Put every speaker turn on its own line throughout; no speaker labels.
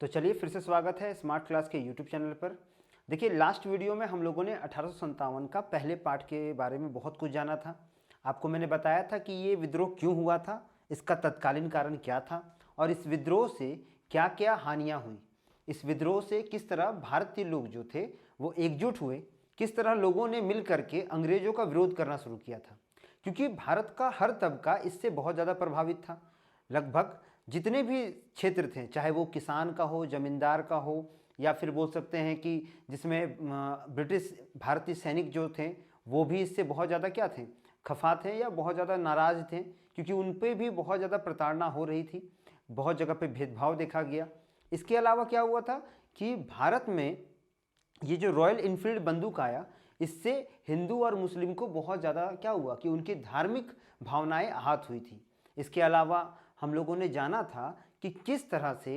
तो चलिए फिर से स्वागत है स्मार्ट क्लास के यूट्यूब चैनल पर। देखिए लास्ट वीडियो में हम लोगों ने 1857 का पहले पार्ट के बारे में बहुत कुछ जाना था। आपको मैंने बताया था कि ये विद्रोह क्यों हुआ था, इसका तत्कालीन कारण क्या था और इस विद्रोह से क्या क्या हानियाँ हुई। इस विद्रोह से किस तरह भारतीय लोग जो थे वो एकजुट हुए, किस तरह लोगों ने मिल करके अंग्रेज़ों का विरोध करना शुरू किया था, क्योंकि भारत का हर तबका इससे बहुत ज़्यादा प्रभावित था। लगभग जितने भी क्षेत्र थे, चाहे वो किसान का हो, जमींदार का हो, या फिर बोल सकते हैं कि जिसमें ब्रिटिश भारतीय सैनिक जो थे वो भी इससे बहुत ज़्यादा क्या थे, खफा थे या बहुत ज़्यादा नाराज़ थे, क्योंकि उन पर भी बहुत ज़्यादा प्रताड़ना हो रही थी, बहुत जगह पे भेदभाव देखा गया। इसके अलावा क्या हुआ था कि भारत में ये जो रॉयल इनफील्ड बंदूक आया, इससे हिंदू और मुस्लिम को बहुत ज़्यादा क्या हुआ कि उनकी धार्मिक भावनाएं आहत हुई थी। इसके अलावा हम लोगों ने जाना था कि किस तरह से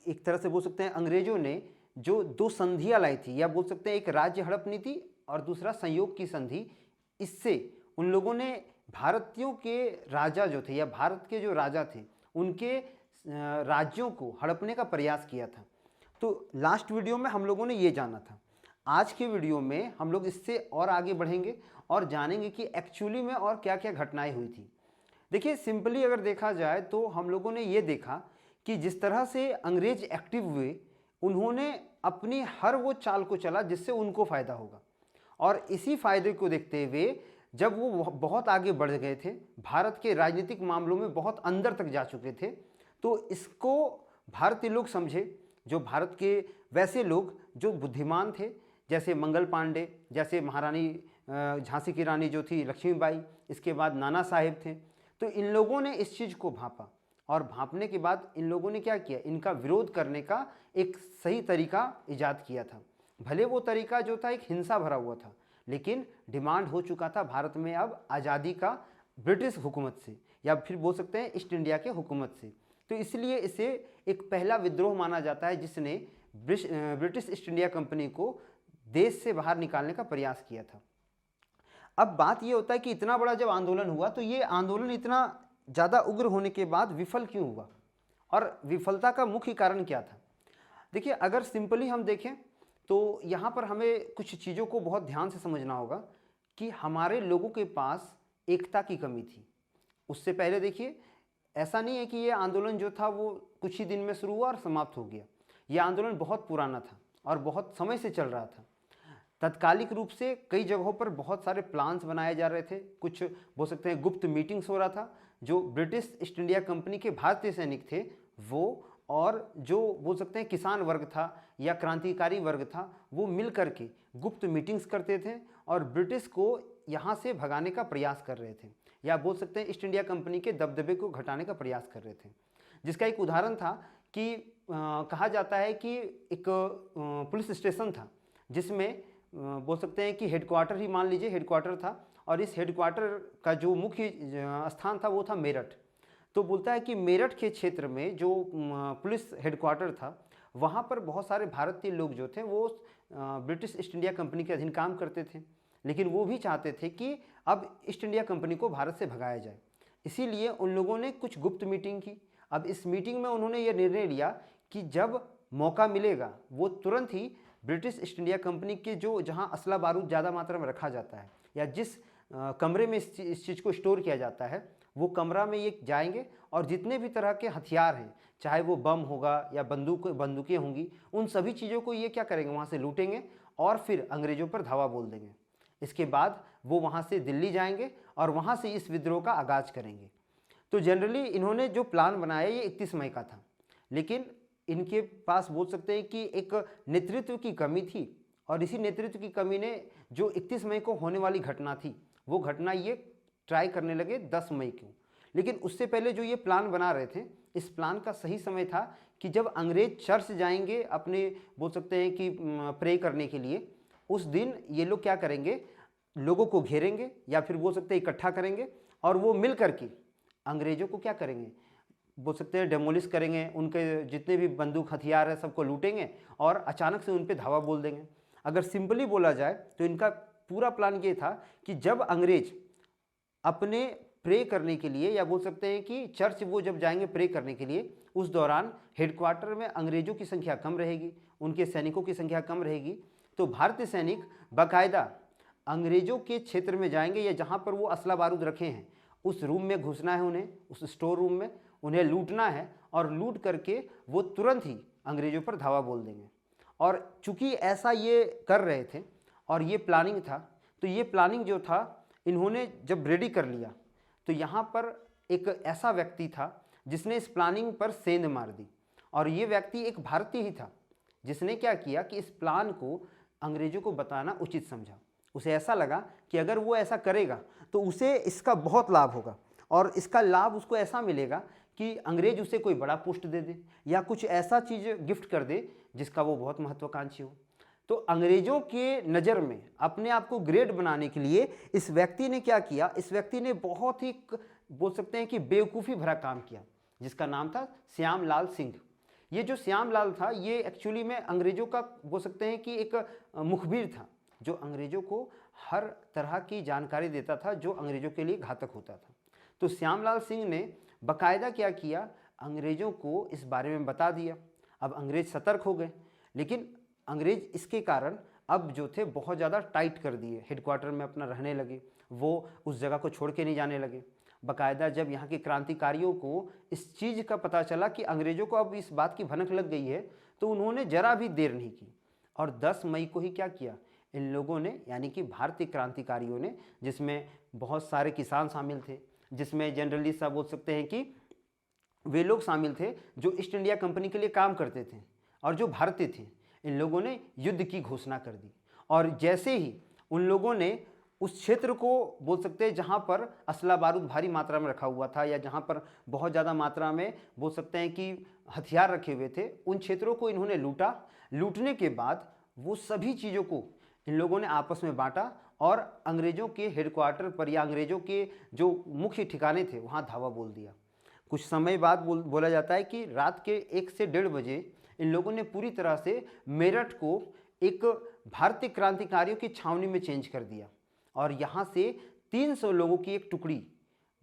एक तरह से बोल सकते हैं अंग्रेज़ों ने जो दो संधियाँ लाई थी, या बोल सकते हैं एक राज्य हड़प नीति और दूसरा संयोग की संधि, इससे उन लोगों ने भारतीयों के राजा जो थे या भारत के जो राजा थे उनके राज्यों को हड़पने का प्रयास किया था। तो लास्ट वीडियो में हम लोगों ने ये जाना था। आज के वीडियो में हम लोग इससे और आगे बढ़ेंगे और जानेंगे कि एक्चुअली में और क्या क्या घटनाएं हुई थी। देखिए सिंपली अगर देखा जाए तो हम लोगों ने ये देखा कि जिस तरह से अंग्रेज एक्टिव हुए, उन्होंने अपनी हर वो चाल को चला जिससे उनको फ़ायदा होगा, और इसी फायदे को देखते हुए जब वो बहुत आगे बढ़ गए थे, भारत के राजनीतिक मामलों में बहुत अंदर तक जा चुके थे, तो इसको भारतीय लोग समझे, जो भारत के वैसे लोग जो बुद्धिमान थे, जैसे मंगल पांडे, जैसे महारानी झांसी की रानी जो थी लक्ष्मीबाई, इसके बाद नाना साहेब थे। तो इन लोगों ने इस चीज़ को भांपा, और भांपने के बाद इन लोगों ने क्या किया, इनका विरोध करने का एक सही तरीका इजाद किया था। भले वो तरीका जो था एक हिंसा भरा हुआ था, लेकिन डिमांड हो चुका था भारत में अब आज़ादी का ब्रिटिश हुकूमत से, या फिर बोल सकते हैं ईस्ट इंडिया के हुकूमत से। तो इसलिए इसे एक पहला विद्रोह माना जाता है जिसने ब्रिटिश ईस्ट इंडिया कंपनी को देश से बाहर निकालने का प्रयास किया था। अब बात ये होता है कि इतना बड़ा जब आंदोलन हुआ तो ये आंदोलन इतना ज़्यादा उग्र होने के बाद विफल क्यों हुआ, और विफलता का मुख्य कारण क्या था। देखिए अगर सिंपली हम देखें तो यहाँ पर हमें कुछ चीज़ों को बहुत ध्यान से समझना होगा कि हमारे लोगों के पास एकता की कमी थी। उससे पहले देखिए, ऐसा नहीं है कि ये आंदोलन जो था वो कुछ ही दिन में शुरू हुआ और समाप्त हो गया। ये आंदोलन बहुत पुराना था और बहुत समय से चल रहा था। तत्कालिक रूप से कई जगहों पर बहुत सारे प्लान्स बनाए जा रहे थे, कुछ बोल सकते हैं गुप्त मीटिंग्स हो रहा था। जो ब्रिटिश ईस्ट इंडिया कंपनी के भारतीय सैनिक थे वो, और जो बोल सकते हैं किसान वर्ग था या क्रांतिकारी वर्ग था, वो मिल करके गुप्त मीटिंग्स करते थे और ब्रिटिश को यहाँ से भगाने का प्रयास कर रहे थे, या बोल सकते हैं ईस्ट इंडिया कंपनी के दबदबे को घटाने का प्रयास कर रहे थे। जिसका एक उदाहरण था कि कहा जाता है कि एक पुलिस स्टेशन था जिसमें बोल सकते हैं कि हेडक्वार्टर ही मान लीजिए, हेडक्वार्टर था, और इस हेडक्वार्टर का जो मुख्य स्थान था वो था मेरठ। तो बोलता है कि मेरठ के क्षेत्र में जो पुलिस हेडक्वार्टर था, वहाँ पर बहुत सारे भारतीय लोग जो थे वो ब्रिटिश ईस्ट इंडिया कंपनी के अधीन काम करते थे, लेकिन वो भी चाहते थे कि अब ईस्ट इंडिया कंपनी को भारत से भगाया जाए। इसीलिए उन लोगों ने कुछ गुप्त मीटिंग की। अब इस मीटिंग में उन्होंने ये निर्णय लिया कि जब मौका मिलेगा वो तुरंत ही ब्रिटिश ईस्ट इंडिया कंपनी के जो जहाँ असला बारूद ज़्यादा मात्रा में रखा जाता है, या जिस कमरे में इस चीज़ को स्टोर किया जाता है, वो कमरा में ये जाएंगे और जितने भी तरह के हथियार हैं, चाहे वो बम होगा या बंदूकें होंगी, उन सभी चीज़ों को ये क्या करेंगे, वहाँ से लूटेंगे और फिर अंग्रेज़ों पर धावा बोल देंगे। इसके बाद वो वहाँ से दिल्ली जाएंगे और वहाँ से इस विद्रोह का आगाज़ करेंगे। तो जनरली इन्होंने जो प्लान बनाया ये 31 मई का था, लेकिन इनके पास बोल सकते हैं कि एक नेतृत्व की कमी थी, और इसी नेतृत्व की कमी ने जो 31 मई को होने वाली घटना थी वो घटना ये ट्राई करने लगे 10 मई को। लेकिन उससे पहले जो ये प्लान बना रहे थे, इस प्लान का सही समय था कि जब अंग्रेज चर्च जाएंगे अपने बोल सकते हैं कि प्रे करने के लिए, उस दिन ये लोग क्या करेंगे, लोगों को घेरेंगे या फिर बोल सकते हैं इकट्ठा करेंगे, और वो मिल करके अंग्रेज़ों को क्या करेंगे, बोल सकते हैं डेमोलिश करेंगे, उनके जितने भी बंदूक हथियार है सबको लूटेंगे और अचानक से उन पर धावा बोल देंगे। अगर सिंपली बोला जाए तो इनका पूरा प्लान ये था कि जब अंग्रेज अपने प्रे करने के लिए, या बोल सकते हैं कि चर्च वो जब जाएंगे प्रे करने के लिए, उस दौरान हेडक्वार्टर में अंग्रेजों की संख्या कम रहेगी, उनके सैनिकों की संख्या कम रहेगी। तो भारतीय सैनिक बाकायदा अंग्रेजों के क्षेत्र में जाएंगे, या जहाँ पर वो असला बारूद रखे हैं उस रूम में घुसना है उन्हें, उस स्टोर रूम में उन्हें लूटना है, और लूट करके वो तुरंत ही अंग्रेजों पर धावा बोल देंगे। और चूंकि ऐसा ये कर रहे थे और ये प्लानिंग था, तो ये प्लानिंग जो था इन्होंने जब रेडी कर लिया, तो यहाँ पर एक ऐसा व्यक्ति था जिसने इस प्लानिंग पर सेंध मार दी, और ये व्यक्ति एक भारतीय ही था जिसने क्या किया कि इस प्लान को अंग्रेजों को बताना उचित समझा। उसे ऐसा लगा कि अगर वो ऐसा करेगा तो उसे इसका बहुत लाभ होगा, और इसका लाभ उसको ऐसा मिलेगा कि अंग्रेज उसे कोई बड़ा पोस्ट दे दे या कुछ ऐसा चीज़ गिफ्ट कर दे जिसका वो बहुत महत्वाकांक्षी हो। तो अंग्रेजों के नज़र में अपने आप को ग्रेट बनाने के लिए इस व्यक्ति ने क्या किया, इस व्यक्ति ने बहुत ही बोल सकते हैं कि बेवकूफ़ी भरा काम किया, जिसका नाम था श्यामलाल सिंह। ये जो श्यामलाल था ये एक्चुअली में अंग्रेजों का बोल सकते हैं कि एक मुखबिर था, जो अंग्रेजों को हर तरह की जानकारी देता था जो अंग्रेजों के लिए घातक होता था। तो श्यामलाल सिंह ने बाकायदा क्या किया, अंग्रेजों को इस बारे में बता दिया। अब अंग्रेज सतर्क हो गए, लेकिन अंग्रेज इसके कारण अब जो थे बहुत ज़्यादा टाइट कर दिए, हेडक्वार्टर में अपना रहने लगे, वो उस जगह को छोड़ के नहीं जाने लगे। बाकायदा जब यहाँ के क्रांतिकारियों को इस चीज़ का पता चला कि अंग्रेजों को अब इस बात की भनक लग गई है, तो उन्होंने जरा भी देर नहीं की, और 10 मई को ही क्या किया, इन लोगों ने यानी कि भारतीय क्रांतिकारियों ने, जिसमें बहुत सारे किसान शामिल थे, जिसमें जनरली सब बोल सकते हैं कि वे लोग शामिल थे जो ईस्ट इंडिया कंपनी के लिए काम करते थे और जो भारतीय थे, इन लोगों ने युद्ध की घोषणा कर दी। और जैसे ही उन लोगों ने उस क्षेत्र को बोल सकते हैं जहाँ पर असला बारूद भारी मात्रा में रखा हुआ था, या जहाँ पर बहुत ज़्यादा मात्रा में बोल सकते हैं कि हथियार रखे हुए थे, उन क्षेत्रों को इन्होंने लूटा। लूटने के बाद वो सभी चीज़ों को इन लोगों ने आपस में बांटा और अंग्रेज़ों के हेडक्वार्टर पर या अंग्रेज़ों के जो मुख्य ठिकाने थे वहाँ धावा बोल दिया। कुछ समय बाद बोला जाता है कि रात के 1 से 1:30 बजे इन लोगों ने पूरी तरह से मेरठ को एक भारतीय क्रांतिकारियों की छावनी में चेंज कर दिया, और यहाँ से 300 लोगों की एक टुकड़ी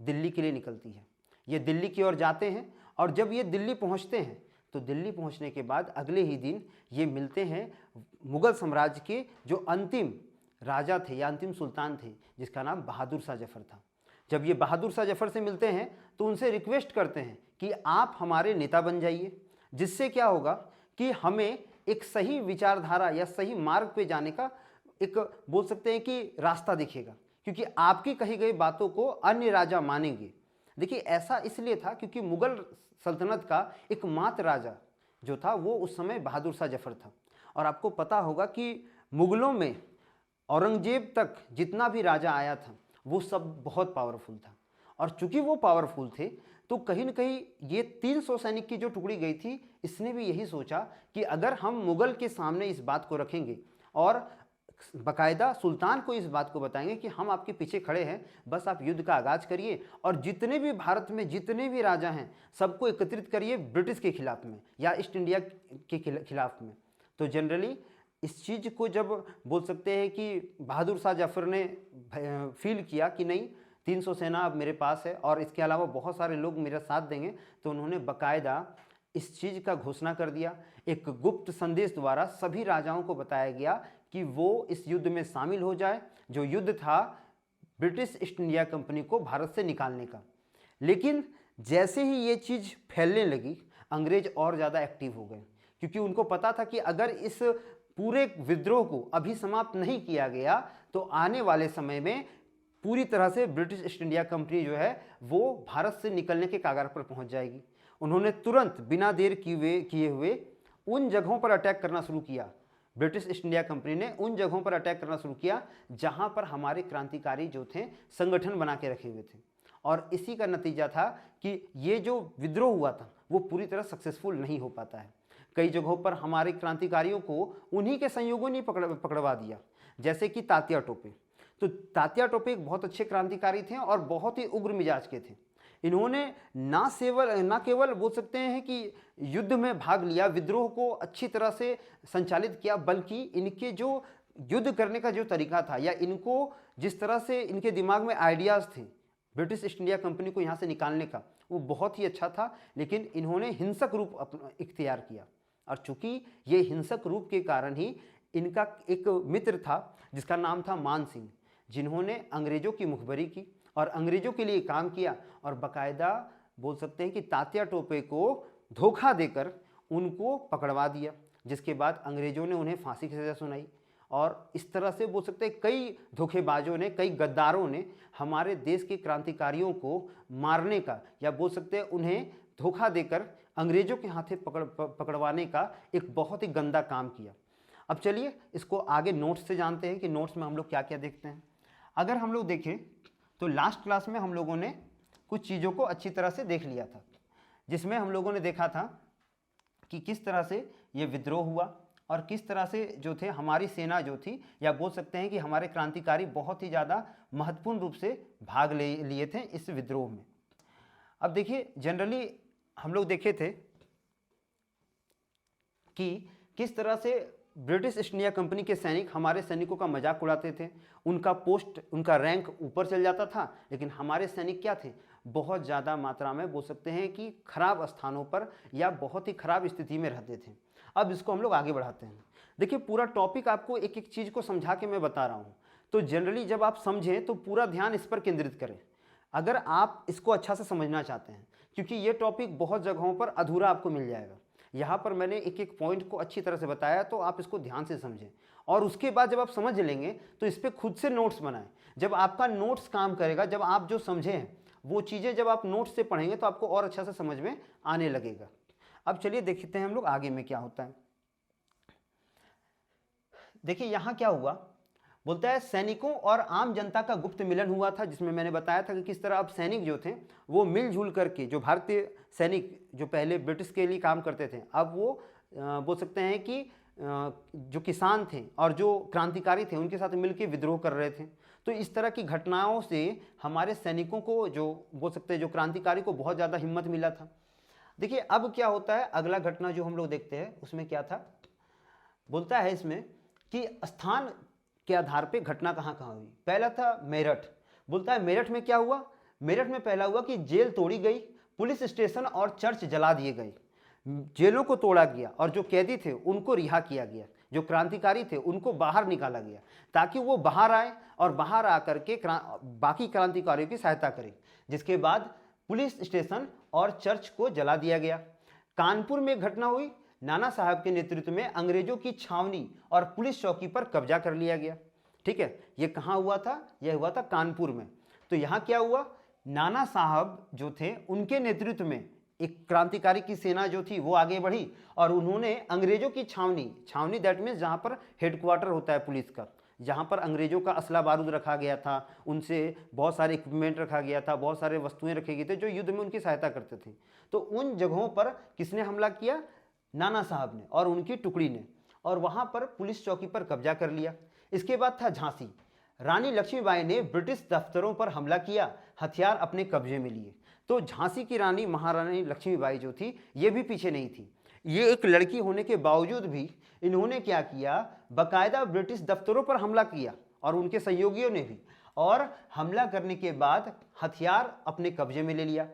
दिल्ली के लिए निकलती है। ये दिल्ली की ओर जाते हैं, और जब ये दिल्ली पहुँचते हैं तो दिल्ली पहुँचने के बाद अगले ही दिन ये मिलते हैं मुग़ल साम्राज्य के जो अंतिम राजा थे या अंतिम सुल्तान थे, जिसका नाम बहादुर शाह जफ़र था। जब ये बहादुर शाह जफ़र से मिलते हैं तो उनसे रिक्वेस्ट करते हैं कि आप हमारे नेता बन जाइए, जिससे क्या होगा कि हमें एक सही विचारधारा या सही मार्ग पे जाने का एक बोल सकते हैं कि रास्ता दिखेगा, क्योंकि आपकी कही गई बातों को अन्य राजा मानेंगे। देखिए ऐसा इसलिए था क्योंकि मुग़ल सल्तनत का एकमात्र राजा जो था वो उस समय बहादुर शाह जफ़र था, और आपको पता होगा कि मुग़लों में औरंगजेब तक जितना भी राजा आया था वो सब बहुत पावरफुल था, और चूंकि वो पावरफुल थे तो कहीं न कहीं ये 300 सैनिक की जो टुकड़ी गई थी, इसने भी यही सोचा कि अगर हम मुग़ल के सामने इस बात को रखेंगे और बाकायदा सुल्तान को इस बात को बताएंगे कि हम आपके पीछे खड़े हैं, बस आप युद्ध का आगाज़ करिए और जितने भी भारत में जितने भी राजा हैं सबको एकत्रित करिए ब्रिटिश के खिलाफ में या ईस्ट इंडिया के खिलाफ में। तो जनरली इस चीज़ को जब बोल सकते हैं कि बहादुर शाह जफ़र ने फील किया कि नहीं 300 सेना अब मेरे पास है और इसके अलावा बहुत सारे लोग मेरा साथ देंगे, तो उन्होंने बाकायदा इस चीज़ का घोषणा कर दिया। एक गुप्त संदेश द्वारा सभी राजाओं को बताया गया कि वो इस युद्ध में शामिल हो जाए, जो युद्ध था ब्रिटिश ईस्ट इंडिया कंपनी को भारत से निकालने का। लेकिन जैसे ही ये चीज़ फैलने लगी, अंग्रेज और ज़्यादा एक्टिव हो गए, क्योंकि उनको पता था कि अगर इस पूरे विद्रोह को अभी समाप्त नहीं किया गया तो आने वाले समय में पूरी तरह से ब्रिटिश ईस्ट इंडिया कंपनी जो है वो भारत से निकलने के कागार पर पहुंच जाएगी। उन्होंने तुरंत बिना देर किए हुए उन जगहों पर अटैक करना शुरू किया। ब्रिटिश ईस्ट इंडिया कंपनी ने उन जगहों पर अटैक करना शुरू किया जहां पर हमारे क्रांतिकारी जो थे संगठन बना के रखे हुए थे, और इसी का नतीजा था कि ये जो विद्रोह हुआ था वो पूरी तरह सक्सेसफुल नहीं हो पाता है। कई जगहों पर हमारे क्रांतिकारियों को उन्हीं के संयोगों ने पकड़वा दिया, जैसे कि तात्या टोपे। तो तात्या टोपे एक बहुत अच्छे क्रांतिकारी थे और बहुत ही उग्र मिजाज के थे। इन्होंने ना केवल बोल सकते हैं कि युद्ध में भाग लिया, विद्रोह को अच्छी तरह से संचालित किया, बल्कि इनके जो युद्ध करने का जो तरीका था या इनको जिस तरह से इनके दिमाग में आइडियाज़ थे ब्रिटिश ईस्ट इंडिया कंपनी को यहाँ से निकालने का वो बहुत ही अच्छा था, लेकिन इन्होंने हिंसक रूप अपना इख्तियार किया। और चूंकि ये हिंसक रूप के कारण ही इनका एक मित्र था जिसका नाम था मान सिंह, जिन्होंने अंग्रेज़ों की मुखबरी की और अंग्रेज़ों के लिए काम किया और बाकायदा बोल सकते हैं कि तात्या टोपे को धोखा देकर उनको पकड़वा दिया, जिसके बाद अंग्रेज़ों ने उन्हें फांसी की सज़ा सुनाई। और इस तरह से बोल सकते हैं कई धोखेबाजों ने, कई गद्दारों ने हमारे देश के क्रांतिकारियों को मारने का या बोल सकते हैं उन्हें धोखा देकर अंग्रेज़ों के हाथे पकड़वाने का एक बहुत ही गंदा काम किया। अब चलिए इसको आगे नोट्स से जानते हैं कि नोट्स में हम लोग क्या क्या देखते हैं। अगर हम लोग देखें तो लास्ट क्लास में हम लोगों ने कुछ चीज़ों को अच्छी तरह से देख लिया था, जिसमें हम लोगों ने देखा था कि किस तरह से ये विद्रोह हुआ और किस तरह से जो थे हमारी सेना जो थी या बोल सकते हैं कि हमारे क्रांतिकारी बहुत ही ज़्यादा महत्वपूर्ण रूप से भाग ले लिए थे इस विद्रोह में। अब देखिए जनरली हम लोग देखे थे कि किस तरह से ब्रिटिश ईस्ट इंडिया कंपनी के सैनिक हमारे सैनिकों का मजाक उड़ाते थे, उनका पोस्ट, उनका रैंक ऊपर चल जाता था, लेकिन हमारे सैनिक क्या थे, बहुत ज़्यादा मात्रा में बोल सकते हैं कि खराब स्थानों पर या बहुत ही खराब स्थिति में रहते थे। अब इसको हम लोग आगे बढ़ाते हैं। देखिए पूरा टॉपिक आपको एक एक चीज़ को समझा के मैं बता रहा हूँ, तो जनरली जब आप समझें तो पूरा ध्यान इस पर केंद्रित करें अगर आप इसको अच्छा से समझना चाहते हैं, क्योंकि ये टॉपिक बहुत जगहों पर अधूरा आपको मिल जाएगा। यहाँ पर मैंने एक एक पॉइंट को अच्छी तरह से बताया, तो आप इसको ध्यान से समझें और उसके बाद जब आप समझ लेंगे तो इस पर खुद से नोट्स बनाएं। जब आपका नोट्स काम करेगा, जब आप जो समझें वो चीज़ें जब आप नोट्स से पढ़ेंगे तो आपको और अच्छा से समझ में आने लगेगा। अब चलिए देखते हैं हम लोग आगे में क्या होता है। देखिए यहाँ क्या हुआ, बोलता है सैनिकों और आम जनता का गुप्त मिलन हुआ था, जिसमें मैंने बताया था कि किस तरह अब सैनिक जो थे वो मिलजुल करके, जो भारतीय सैनिक जो पहले ब्रिटिश के लिए काम करते थे, अब वो बोल सकते हैं कि जो किसान थे और जो क्रांतिकारी थे उनके साथ मिलकर विद्रोह कर रहे थे। तो इस तरह की घटनाओं से हमारे सैनिकों को, जो बोल सकते हैं जो क्रांतिकारी को, बहुत ज़्यादा हिम्मत मिला था। देखिए अब क्या होता है, अगला घटना जो हम लोग देखते हैं उसमें क्या था, बोलता है इसमें कि स्थान के आधार पे घटना कहाँ कहाँ हुई। पहला था मेरठ, बोलता है मेरठ में क्या हुआ, मेरठ में पहला हुआ कि जेल तोड़ी गई, पुलिस स्टेशन और चर्च जला दिए गए, जेलों को तोड़ा गया और जो कैदी थे उनको रिहा किया गया, जो क्रांतिकारी थे उनको बाहर निकाला गया ताकि वो बाहर आए और बाहर आकर के बाकी क्रांतिकारियों की सहायता करें। जिसके बाद पुलिस स्टेशन और चर्च को जला दिया गया। कानपुर में घटना हुई, नाना साहब के नेतृत्व में अंग्रेजों की छावनी और पुलिस चौकी पर कब्जा कर लिया गया। ठीक है, ये कहाँ हुआ था, यह हुआ था कानपुर में। तो यहाँ क्या हुआ, नाना साहब जो थे उनके नेतृत्व में एक क्रांतिकारी की सेना जो थी वो आगे बढ़ी और उन्होंने अंग्रेजों की छावनी दैट मीन्स जहाँ पर हेडक्वार्टर होता है पुलिस का, जहाँ पर अंग्रेजों का असला बारूद रखा गया था, उनसे बहुत सारे इक्विपमेंट रखा गया था, बहुत सारे वस्तुएं रखे गए थे जो युद्ध में उनकी सहायता करते थे। तो उन जगहों पर किसने हमला किया, नाना साहब ने और उनकी टुकड़ी ने, और वहाँ पर पुलिस चौकी पर कब्जा कर लिया। इसके बाद था झांसी, रानी लक्ष्मीबाई ने ब्रिटिश दफ्तरों पर हमला किया, हथियार अपने कब्जे में लिए। तो झांसी की रानी महारानी लक्ष्मीबाई जो थी ये भी पीछे नहीं थी, ये एक लड़की होने के बावजूद भी इन्होंने क्या किया, बाकायदा ब्रिटिश दफ्तरों पर हमला किया और उनके सहयोगियों ने भी, और हमला करने के बाद हथियार अपने कब्जे में ले लिया।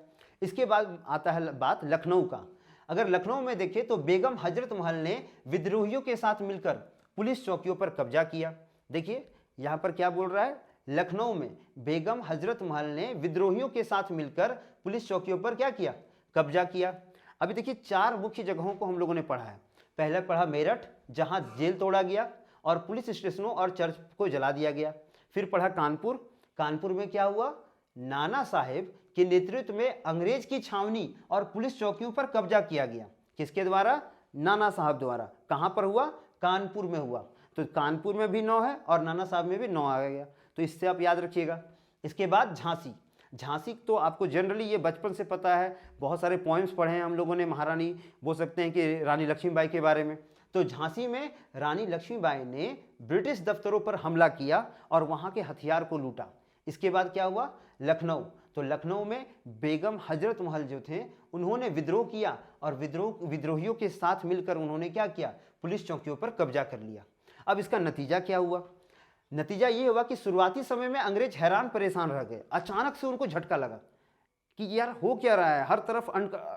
इसके बाद आता है बात लखनऊ का। अगर लखनऊ में देखें तो बेगम हजरत महल ने विद्रोहियों के साथ मिलकर पुलिस चौकियों पर कब्जा किया। देखिए यहाँ पर क्या बोल रहा है, लखनऊ में बेगम हजरत महल ने विद्रोहियों के साथ मिलकर पुलिस चौकियों पर क्या किया, कब्जा किया। अभी देखिए 4 मुख्य जगहों को हम लोगों ने पढ़ा है। पहले पढ़ा मेरठ, जहां जेल तोड़ा गया और पुलिस स्टेशनों और चर्च को जला दिया गया। फिर पढ़ा कानपुर, कानपुर में क्या हुआ, नाना साहेब के नेतृत्व में अंग्रेज की छावनी और पुलिस चौकियों पर कब्जा किया गया। किसके द्वारा, नाना साहब द्वारा। कहां पर हुआ, कानपुर में हुआ। तो कानपुर में भी 9 है और नाना साहब में भी 9 आ गया, तो इससे आप याद रखिएगा। इसके बाद झांसी, झांसी तो आपको जनरली ये बचपन से पता है, बहुत सारे पॉइंट्स पढ़े हैं हम लोगों ने महारानी, बोल सकते हैं कि रानी लक्ष्मीबाई के बारे में। तो झांसी में रानी लक्ष्मीबाई ने ब्रिटिश दफ्तरों पर हमला किया और वहाँ के हथियार को लूटा। इसके बाद क्या हुआ, लखनऊ, तो लखनऊ में बेगम हजरत महल जो थे उन्होंने विद्रोह किया और विद्रोहियों के साथ मिलकर उन्होंने क्या किया, पुलिस चौकियों पर कब्जा कर लिया। अब इसका नतीजा क्या हुआ, नतीजा ये हुआ कि शुरुआती समय में अंग्रेज हैरान परेशान रह गए। अचानक से उनको झटका लगा कि यार हो क्या रहा है, हर तरफ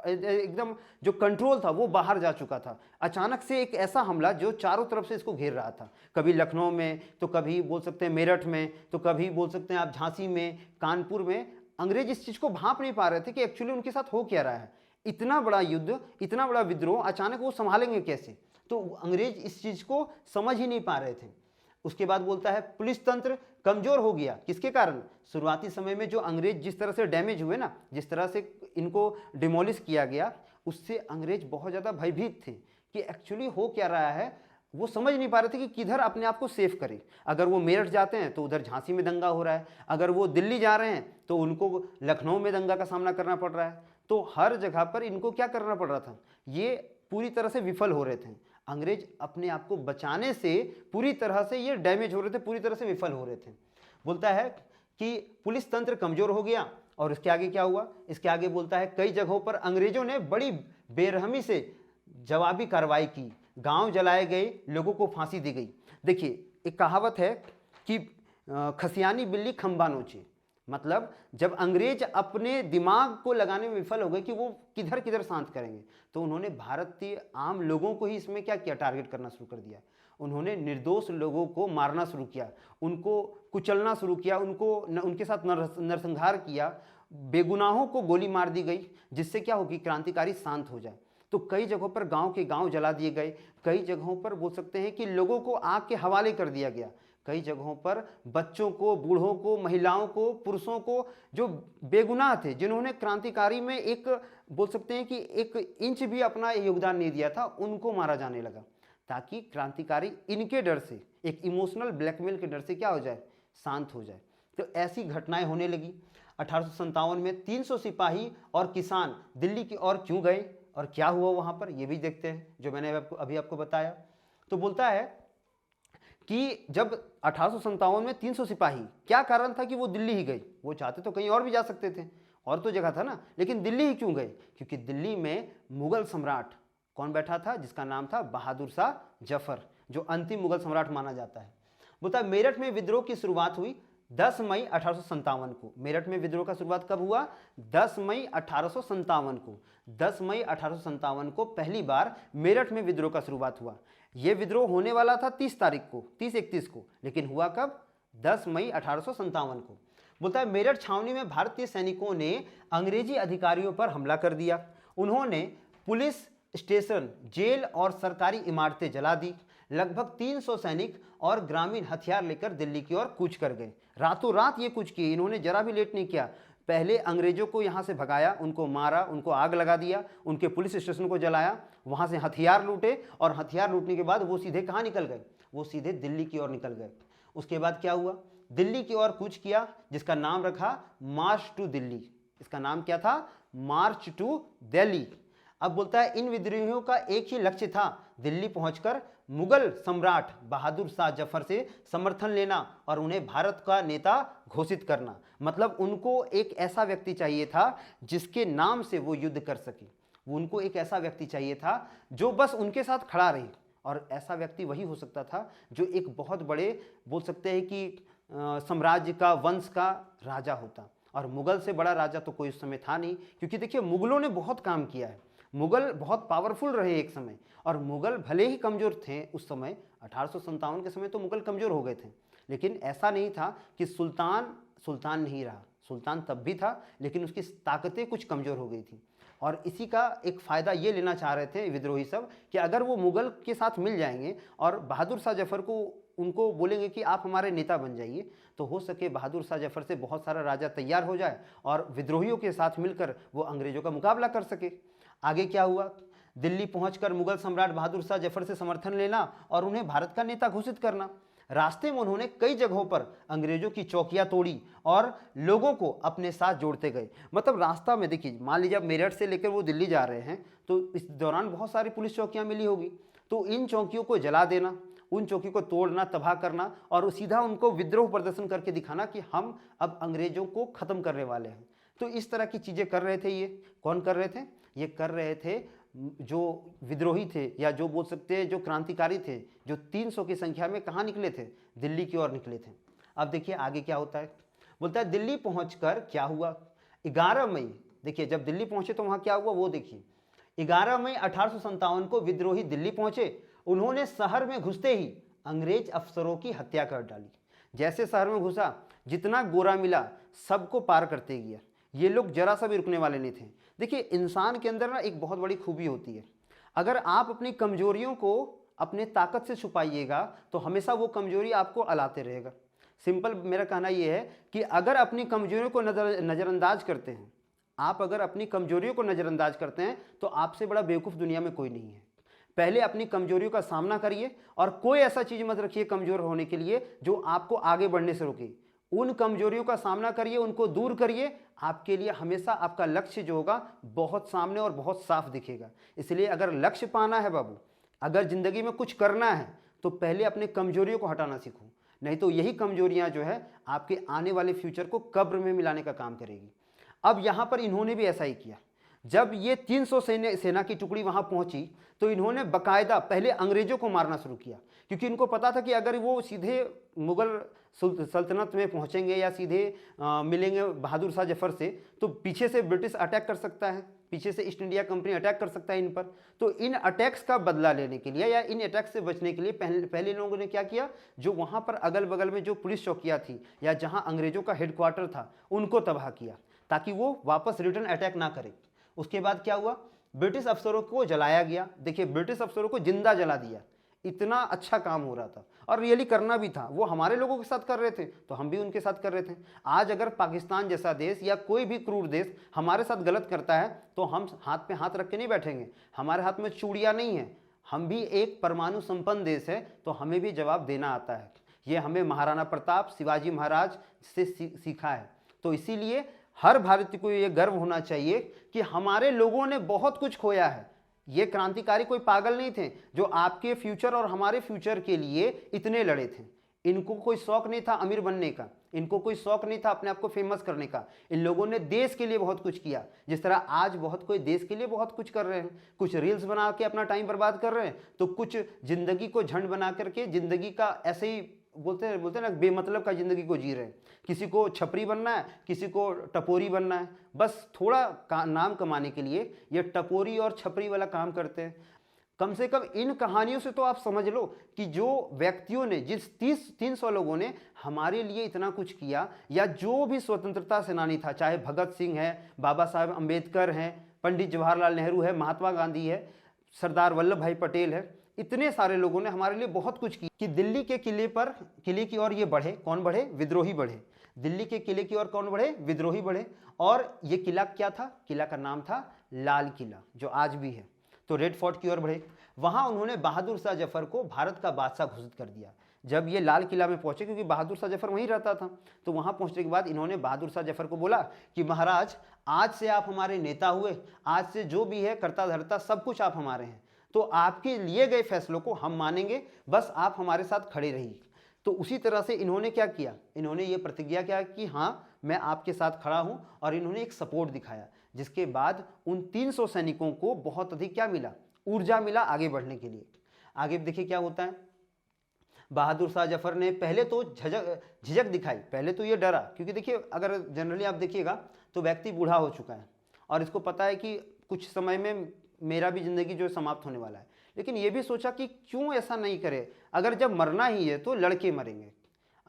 एकदम जो कंट्रोल था वो बाहर जा चुका था। अचानक से एक ऐसा हमला जो चारों तरफ से इसको घेर रहा था, कभी लखनऊ में, तो कभी बोल सकते हैं मेरठ में, तो कभी बोल सकते हैं आप झांसी में, कानपुर में। अंग्रेज इस चीज़ को भांप नहीं पा रहे थे कि एक्चुअली उनके साथ हो क्या रहा है। इतना बड़ा युद्ध, इतना बड़ा विद्रोह अचानक वो संभालेंगे कैसे, तो अंग्रेज इस चीज़ को समझ ही नहीं पा रहे थे। उसके बाद बोलता है पुलिस तंत्र कमजोर हो गया। किसके कारण? शुरुआती समय में जो अंग्रेज जिस तरह से डैमेज हुए ना, जिस तरह से इनको डिमोलिश किया गया, उससे अंग्रेज बहुत ज़्यादा भयभीत थे कि एक्चुअली हो क्या रहा है। वो समझ नहीं पा रहे थे कि किधर अपने आप को सेफ करें। अगर वो मेरठ जाते हैं तो उधर झांसी में दंगा हो रहा है, अगर वो दिल्ली जा रहे हैं तो उनको लखनऊ में दंगा का सामना करना पड़ रहा है। तो हर जगह पर इनको क्या करना पड़ रहा था, ये पूरी तरह से विफल हो रहे थे। अंग्रेज अपने आप को बचाने से पूरी तरह से ये डैमेज हो रहे थे, पूरी तरह से विफल हो रहे थे। बोलता है कि पुलिस तंत्र कमजोर हो गया। और इसके आगे क्या हुआ? इसके आगे बोलता है कई जगहों पर अंग्रेजों ने बड़ी बेरहमी से जवाबी कार्रवाई की, गांव जलाए गए, लोगों को फांसी दी गई। देखिए एक कहावत है कि खसियानी बिल्ली खंबा नोचे, मतलब जब अंग्रेज अपने दिमाग को लगाने में विफल हो गए कि वो किधर किधर शांत करेंगे, तो उन्होंने भारतीय आम लोगों को ही इसमें क्या किया, टारगेट करना शुरू कर दिया। उन्होंने निर्दोष लोगों को मारना शुरू किया, उनको कुचलना शुरू किया, उनके साथ नरसंहार किया, बेगुनाहों को गोली मार दी गई, जिससे क्या होगी, क्रांतिकारी शांत हो जाए। तो कई जगहों पर गांव के गांव जला दिए गए, कई जगहों पर बोल सकते हैं कि लोगों को आग के हवाले कर दिया गया, कई जगहों पर बच्चों को, बूढ़ों को, महिलाओं को, पुरुषों को, जो बेगुनाह थे, जिन्होंने क्रांतिकारी में एक बोल सकते हैं कि एक इंच भी अपना योगदान नहीं दिया था, उनको मारा जाने लगा, ताकि क्रांतिकारी इनके डर से, एक इमोशनल ब्लैकमेल के डर से क्या हो जाए, शांत हो जाए। तो ऐसी घटनाएं होने लगी। 1857 में 300 सिपाही और किसान दिल्ली की ओर क्यों गए और क्या हुआ वहां पर, ये भी देखते हैं, जो मैंने अभी आपको बताया। तो बोलता है कि जब 1857 में 300 सिपाही, क्या कारण था कि वो दिल्ली ही गई? वो चाहते तो कहीं और भी जा सकते थे, और तो जगह था ना, लेकिन दिल्ली ही क्यों गए? क्योंकि दिल्ली में मुगल सम्राट कौन बैठा था, जिसका नाम था बहादुर शाह जफर, जो अंतिम मुगल सम्राट माना जाता है। बोलता है मेरठ में विद्रोह की शुरुआत हुई 10 मई 1857 को। मेरठ में विद्रोह का शुरुआत कब हुआ? 10 मई 1857 को। 10 मई 1857 को पहली बार मेरठ में विद्रोह का शुरुआत हुआ। यह विद्रोह होने वाला था 30 तारीख को, 30-31 को, लेकिन हुआ कब? 10 मई 1857 को। बोलता है मेरठ छावनी में भारतीय सैनिकों ने अंग्रेजी अधिकारियों पर हमला कर दिया। उन्होंने पुलिस स्टेशन, जेल और सरकारी इमारतें जला दी। लगभग 300 सैनिक और ग्रामीण हथियार लेकर दिल्ली की ओर कूच कर गए। रातों रात ये कूच किए, इन्होंने जरा भी लेट नहीं किया। पहले अंग्रेजों को यहाँ से भगाया, उनको मारा, उनको आग लगा दिया, उनके पुलिस स्टेशन को जलाया, वहाँ से हथियार लूटे, और हथियार लूटने के बाद वो सीधे कहाँ निकल गए? वो सीधे दिल्ली की ओर निकल गए। उसके बाद क्या हुआ? दिल्ली की ओर कूच किया, जिसका नाम रखा मार्च टू दिल्ली। इसका नाम क्या था? March two Delhi. अब बोलता है इन विद्रोहियों का एक ही लक्ष्य था, दिल्ली पहुंचकर मुगल सम्राट बहादुर शाह जफर से समर्थन लेना और उन्हें भारत का नेता घोषित करना। मतलब उनको एक ऐसा व्यक्ति चाहिए था जिसके नाम से वो युद्ध कर सके। उनको एक ऐसा व्यक्ति चाहिए था जो बस उनके साथ खड़ा रहे, और ऐसा व्यक्ति वही हो सकता था जो एक बहुत बड़े बोल सकते हैं कि साम्राज्य का, वंश का राजा होता। और मुगल से बड़ा राजा तो कोई उस समय था नहीं, क्योंकि देखिए मुगलों ने बहुत काम किया है, मुगल बहुत पावरफुल रहे एक समय, और मुगल भले ही कमज़ोर थे उस समय, 1857 के समय तो मुगल कमज़ोर हो गए थे, लेकिन ऐसा नहीं था कि सुल्तान नहीं रहा। सुल्तान तब भी था, लेकिन उसकी ताकतें कुछ कमज़ोर हो गई थी। और इसी का एक फ़ायदा ये लेना चाह रहे थे विद्रोही सब कि अगर वो मुगल के साथ मिल जाएंगे और बहादुर शाह जफर को उनको बोलेंगे कि आप हमारे नेता बन जाइए, तो हो सके बहादुर शाह जफर से बहुत सारा राजा तैयार हो जाए और विद्रोहियों के साथ मिलकर वो अंग्रेजों का मुकाबला कर सके। आगे क्या हुआ? दिल्ली पहुंचकर मुगल सम्राट बहादुर शाह जफर से समर्थन लेना और उन्हें भारत का नेता घोषित करना। रास्ते में उन्होंने कई जगहों पर अंग्रेजों की चौकियां तोड़ी और लोगों को अपने साथ जोड़ते गए। मतलब रास्ता में देखिए, मान लीजिए आप मेरठ से लेकर वो दिल्ली जा रहे हैं, तो इस दौरान बहुत सारी पुलिस चौकियां मिली होगी, तो इन चौकियों को जला देना, उन चौकी को तोड़ना, तबाह करना, और सीधा उनको विद्रोह प्रदर्शन करके दिखाना कि हम अब अंग्रेजों को खत्म करने वाले हैं। तो इस तरह की चीज़ें कर रहे थे। ये कौन कर रहे थे? ये कर रहे थे जो विद्रोही थे या जो बोल सकते हैं जो क्रांतिकारी थे, जो 300 की संख्या में कहाँ निकले थे? दिल्ली की ओर निकले थे। अब देखिए आगे क्या होता है, बोलता है दिल्ली पहुंचकर क्या हुआ। 11 मई, देखिए जब दिल्ली पहुंचे तो वहां क्या हुआ वो देखिए। 11 मई 1857 को विद्रोही दिल्ली पहुंचे। उन्होंने शहर में घुसते ही अंग्रेज अफसरों की हत्या कर डाली। जैसे शहर में घुसा, जितना गोरा मिला सबको पार करते गया। ये लोग जरा सा भी रुकने वाले नहीं थे। देखिए इंसान के अंदर ना एक बहुत बड़ी खूबी होती है, अगर आप अपनी कमजोरियों को अपने ताकत से छुपाइएगा तो हमेशा वो कमजोरी आपको अलाते रहेगा। सिंपल मेरा कहना ये है कि अगर अपनी कमजोरियों को नज़रअंदाज करते हैं, आप अगर अपनी कमजोरियों को नज़रअंदाज करते हैं तो आपसे बड़ा बेवकूफ़ दुनिया में कोई नहीं है। पहले अपनी कमजोरियों का सामना करिए और कोई ऐसा चीज़ मत रखिए कमज़ोर होने के लिए जो आपको आगे बढ़ने से रोके। उन कमजोरियों का सामना करिए, उनको दूर करिए। आपके लिए हमेशा आपका लक्ष्य जो होगा बहुत सामने और बहुत साफ दिखेगा। इसलिए अगर लक्ष्य पाना है बाबू, अगर ज़िंदगी में कुछ करना है तो पहले अपने कमजोरियों को हटाना सीखो, नहीं तो यही कमजोरियां जो है आपके आने वाले फ्यूचर को कब्र में मिलाने का काम करेगी। अब यहाँ पर इन्होंने भी ऐसा ही किया। जब ये 300 सेना की टुकड़ी वहाँ पहुँची तो इन्होंने बाकायदा पहले अंग्रेजों को मारना शुरू किया, क्योंकि इनको पता था कि अगर वो सीधे मुग़ल सल्तनत में पहुँचेंगे या सीधे मिलेंगे बहादुर शाह जफर से तो पीछे से ब्रिटिश अटैक कर सकता है, पीछे से ईस्ट इंडिया कंपनी अटैक कर सकता है इन पर। तो इन अटैक्स का बदला लेने के लिए या इन अटैक्स से बचने के लिए पहले लोगों ने क्या किया, जो वहाँ पर अगल बगल में जो पुलिस चौकियाँ थी या जहाँ अंग्रेजों का हेडक्वार्टर था उनको तबाह किया ताकि वो वापस रिटर्न अटैक ना करे। उसके बाद क्या हुआ, ब्रिटिश अफसरों को जलाया गया। देखिए ब्रिटिश अफसरों को जिंदा जला दिया। इतना अच्छा काम हो रहा था और रियली करना भी था। वो हमारे लोगों के साथ कर रहे थे तो हम भी उनके साथ कर रहे थे। आज अगर पाकिस्तान जैसा देश या कोई भी क्रूर देश हमारे साथ गलत करता है तो हम हाथ पे हाथ रख के नहीं बैठेंगे। हमारे हाथ में चूड़ियाँ नहीं है, हम भी एक परमाणु संपन्न देश है तो हमें भी जवाब देना आता है। ये हमें महाराणा प्रताप, शिवाजी महाराज से सीखा है। तो इसीलिए हर भारतीय को ये गर्व होना चाहिए कि हमारे लोगों ने बहुत कुछ खोया है। ये क्रांतिकारी कोई पागल नहीं थे जो आपके फ्यूचर और हमारे फ्यूचर के लिए इतने लड़े थे। इनको कोई शौक नहीं था अमीर बनने का, इनको कोई शौक नहीं था अपने आप को फेमस करने का। इन लोगों ने देश के लिए बहुत कुछ किया। जिस तरह आज बहुत कोई देश के लिए बहुत कुछ कर रहे हैं, कुछ रील्स बना के अपना टाइम बर्बाद कर रहे हैं, तो कुछ जिंदगी को झंड बना करके जिंदगी का ऐसे ही बोलते हैं ना बेमतलब का जिंदगी को जी रहे हैं। किसी को छपरी बनना है, किसी को टपोरी बनना है, बस थोड़ा नाम कमाने के लिए ये टपोरी और छपरी वाला काम करते हैं। कम से कम इन कहानियों से तो आप समझ लो कि जो व्यक्तियों ने, जिस 300 लोगों ने हमारे लिए इतना कुछ किया, या जो भी स्वतंत्रता सेनानी था, चाहे भगत सिंह है, बाबा साहब अम्बेडकर हैं, पंडित जवाहरलाल नेहरू है, महात्मा गांधी है, सरदार वल्लभ भाई पटेल है, इतने सारे लोगों ने हमारे लिए बहुत कुछ किया कि दिल्ली के किले की ओर ये बढ़े। कौन बढ़े? विद्रोही बढ़े। दिल्ली के किले की ओर कौन बढ़े? विद्रोही बढ़े। और ये किला क्या था? किला का नाम था लाल किला, जो आज भी है। तो रेड फोर्ट की ओर बढ़े। वहां उन्होंने बहादुर शाह जफर को भारत का बादशाह घोषित कर दिया। जब ये लाल किला में पहुंचे, क्योंकि बहादुर शाह जफर वहीं रहता था, तो वहां पहुंचने के बाद इन्होंने बहादुर शाह जफर को बोला कि महाराज, आज से आप हमारे नेता हुए, आज से जो भी है करता धरता सब कुछ आप हमारे हैं, तो आपके लिए गए फैसलों को हम मानेंगे, बस आप हमारे साथ खड़े रहिए। तो उसी तरह से इन्होंने क्या किया, इन्होंने ये प्रतिज्ञा किया कि हाँ मैं आपके साथ खड़ा हूं, और इन्होंने एक सपोर्ट दिखाया, जिसके बाद उन 300 सैनिकों को बहुत अधिक क्या मिला? ऊर्जा मिला आगे बढ़ने के लिए। आगे देखिए क्या होता है। बहादुर शाह जफर ने पहले तो झिझक दिखाई, पहले तो ये डरा, क्योंकि देखिए अगर जनरली आप देखिएगा तो व्यक्ति बूढ़ा हो चुका है और इसको पता है कि कुछ समय में मेरा भी जिंदगी जो समाप्त होने वाला है, लेकिन ये भी सोचा कि क्यों ऐसा नहीं करे, अगर जब मरना ही है तो लड़के मरेंगे।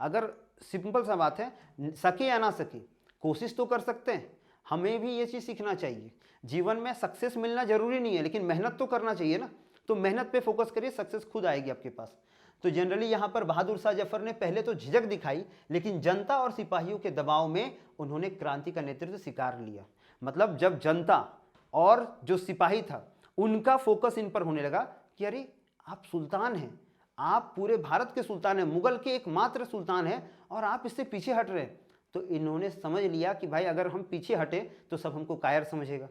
अगर सिंपल सा बात है, सके या ना सके कोशिश तो कर सकते हैं। हमें भी ये चीज़ सीखना चाहिए, जीवन में सक्सेस मिलना जरूरी नहीं है, लेकिन मेहनत तो करना चाहिए ना। तो मेहनत पे फोकस करिए, सक्सेस खुद आएगी आपके पास। तो जनरली यहाँ पर बहादुर शाह जफर ने पहले तो झिझक दिखाई, लेकिन जनता और सिपाहियों के दबाव में उन्होंने क्रांति का नेतृत्व स्वीकार लिया। मतलब जब जनता और जो सिपाही था उनका फोकस इन पर होने लगा कि अरे आप सुल्तान हैं, आप पूरे भारत के सुल्तान हैं, मुगल के एकमात्र सुल्तान हैं, और आप इससे पीछे हट रहे हैं। तो इन्होंने समझ लिया कि भाई अगर हम पीछे हटे तो सब हमको कायर समझेगा,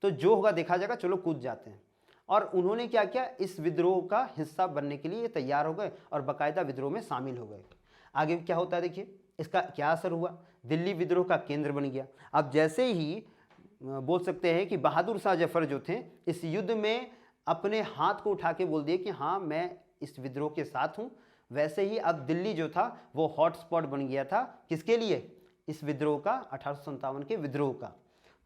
तो जो होगा देखा जाएगा, चलो कूद जाते हैं। और उन्होंने क्या किया, इस विद्रोह का हिस्सा बनने के लिए तैयार हो गए और बाकायदा विद्रोह में शामिल हो गए। आगे क्या होता है देखिए, इसका क्या असर हुआ। दिल्ली विद्रोह का केंद्र बन गया। अब जैसे ही बोल सकते हैं कि बहादुर शाह जफर जो थे इस युद्ध में अपने हाथ को उठा के बोल दिए कि हाँ मैं इस विद्रोह के साथ हूँ। वैसे ही अब दिल्ली जो था वो हॉटस्पॉट बन गया था, किसके लिए? इस विद्रोह का, 1857 के विद्रोह का।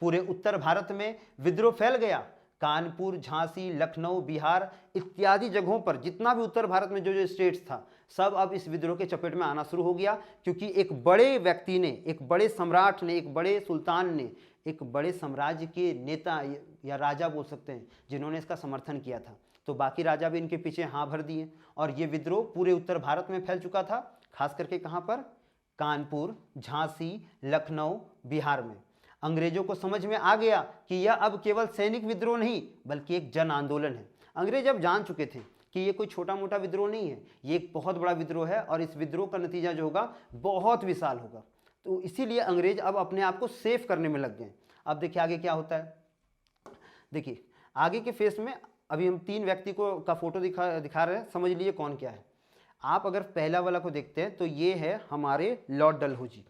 पूरे उत्तर भारत में विद्रोह फैल गया। कानपुर, झांसी, लखनऊ, बिहार इत्यादि जगहों पर जितना भी उत्तर भारत में जो जो स्टेट्स था सब अब इस विद्रोह के चपेट में आना शुरू हो गया, क्योंकि एक बड़े व्यक्ति ने, एक बड़े सम्राट ने, एक बड़े सुल्तान ने, एक बड़े साम्राज्य के नेता या राजा बोल सकते हैं जिन्होंने इसका समर्थन किया था, तो बाकी राजा भी इनके पीछे हाँ भर दिए और ये विद्रोह पूरे उत्तर भारत में फैल चुका था। खास करके कहाँ पर? कानपुर, झांसी, लखनऊ, बिहार में। अंग्रेजों को समझ में आ गया कि यह अब केवल सैनिक विद्रोह नहीं बल्कि एक जन आंदोलन है। अंग्रेज अब जान चुके थे कि ये कोई छोटा मोटा विद्रोह नहीं है, ये एक बहुत बड़ा विद्रोह है और इस विद्रोह का नतीजा जो होगा बहुत विशाल होगा। तो इसीलिए अंग्रेज अब अपने आप को सेफ करने में लग गए। अब देखिए आगे क्या होता है। देखिए आगे के फेस में अभी हम 3 व्यक्ति का फोटो दिखा रहे हैं, समझ लीजिए कौन क्या है। आप अगर पहला वाला को देखते हैं तो ये है हमारे लॉर्ड डलहौजी।